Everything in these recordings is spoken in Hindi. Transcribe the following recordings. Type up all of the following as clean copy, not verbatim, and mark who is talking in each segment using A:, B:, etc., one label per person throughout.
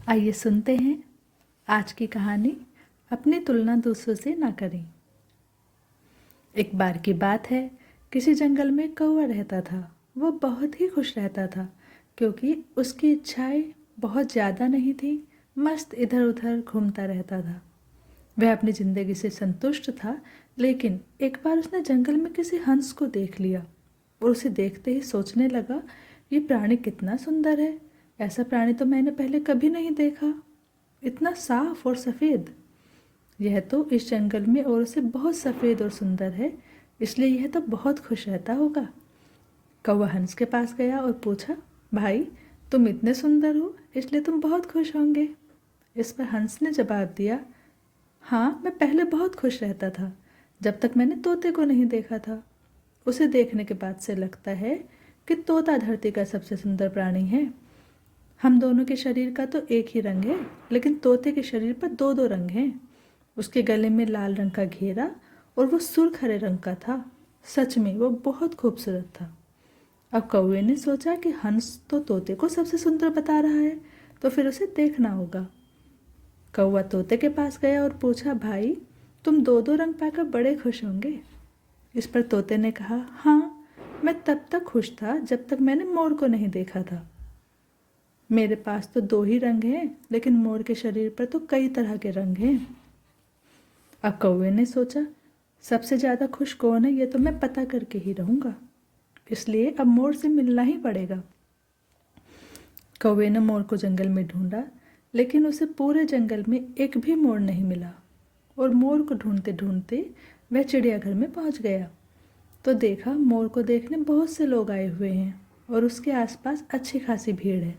A: आइए सुनते हैं आज की कहानी। अपनी तुलना दूसरों से ना करें। एक बार की बात है, किसी जंगल में कौवा रहता था। वो बहुत ही खुश रहता था क्योंकि उसकी इच्छाएं बहुत ज़्यादा नहीं थी। मस्त इधर उधर घूमता रहता था। वह अपनी ज़िंदगी से संतुष्ट था। लेकिन एक बार उसने जंगल में किसी हंस को देख लिया और उसे देखते ही सोचने लगा, ये प्राणी कितना सुंदर है। ऐसा प्राणी तो मैंने पहले कभी नहीं देखा। इतना साफ और सफ़ेद। यह तो इस जंगल में और से बहुत सफ़ेद और सुंदर है, इसलिए यह तो बहुत खुश रहता होगा। कौवा हंस के पास गया और पूछा, भाई तुम इतने सुंदर हो इसलिए तुम बहुत खुश होंगे। इस पर हंस ने जवाब दिया, हाँ मैं पहले बहुत खुश रहता था जब तक मैंने तोते को नहीं देखा था। उसे देखने के बाद से लगता है कि तोता धरती का सबसे सुंदर प्राणी है। हम दोनों के शरीर का तो एक ही रंग है, लेकिन तोते के शरीर पर दो दो रंग हैं। उसके गले में लाल रंग का घेरा और वो सुर्ख हरे रंग का था। सच में वो बहुत खूबसूरत था। अब कौवे ने सोचा कि हंस तो तोते को सबसे सुंदर बता रहा है, तो फिर उसे देखना होगा। कौवा तोते के पास गया और पूछा, भाई तुम दो दो रंग पाकर बड़े खुश होंगे। इस पर तोते ने कहा, हाँ मैं तब तक खुश था जब तक मैंने मोर को नहीं देखा था। मेरे पास तो दो ही रंग हैं, लेकिन मोर के शरीर पर तो कई तरह के रंग हैं। अब कौवे ने सोचा, सबसे ज़्यादा खुश कौन है ये तो मैं पता करके ही रहूँगा, इसलिए अब मोर से मिलना ही पड़ेगा। कौवे ने मोर को जंगल में ढूंढा, लेकिन उसे पूरे जंगल में एक भी मोर नहीं मिला। और मोर को ढूंढते ढूंढते वह चिड़ियाघर में पहुंच गया तो देखा मोर को देखने बहुत से लोग आए हुए हैं और उसके आसपास अच्छी खासी भीड़ है।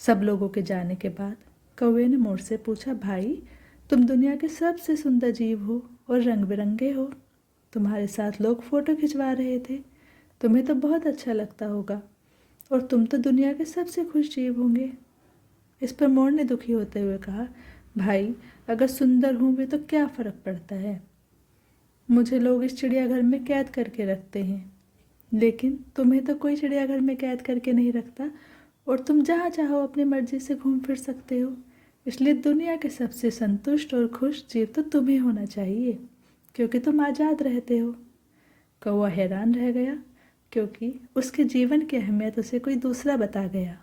A: सब लोगों के जाने के बाद कौवे ने मोर से पूछा, भाई तुम दुनिया के सबसे सुंदर जीव हो और रंग बिरंगे हो। तुम्हारे साथ लोग फोटो खिंचवा रहे थे, तुम्हें तो बहुत अच्छा लगता होगा और तुम तो दुनिया के सबसे खुश जीव होंगे। इस पर मोर ने दुखी होते हुए कहा, भाई अगर सुंदर हूँ भी तो क्या फ़र्क पड़ता है। मुझे लोग इस चिड़ियाघर में कैद करके रखते हैं, लेकिन तुम्हें तो कोई चिड़ियाघर में कैद करके नहीं रखता और तुम जहाँ चाहो अपनी मर्जी से घूम फिर सकते हो। इसलिए दुनिया के सबसे संतुष्ट और खुश जीव तो तुम्हें होना चाहिए, क्योंकि तुम आज़ाद रहते हो। कौवा हैरान रह गया क्योंकि उसके जीवन की अहमियत उसे कोई दूसरा बता गया।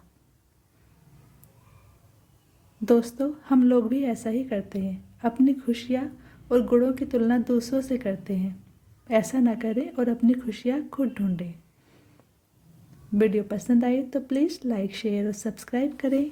A: दोस्तों, हम लोग भी ऐसा ही करते हैं, अपनी खुशियाँ और गुणों की तुलना दूसरों से करते हैं। ऐसा ना करें और अपनी खुशियाँ खुद ढूंढें। वीडियो पसंद आई तो प्लीज़ लाइक शेयर और सब्सक्राइब करें।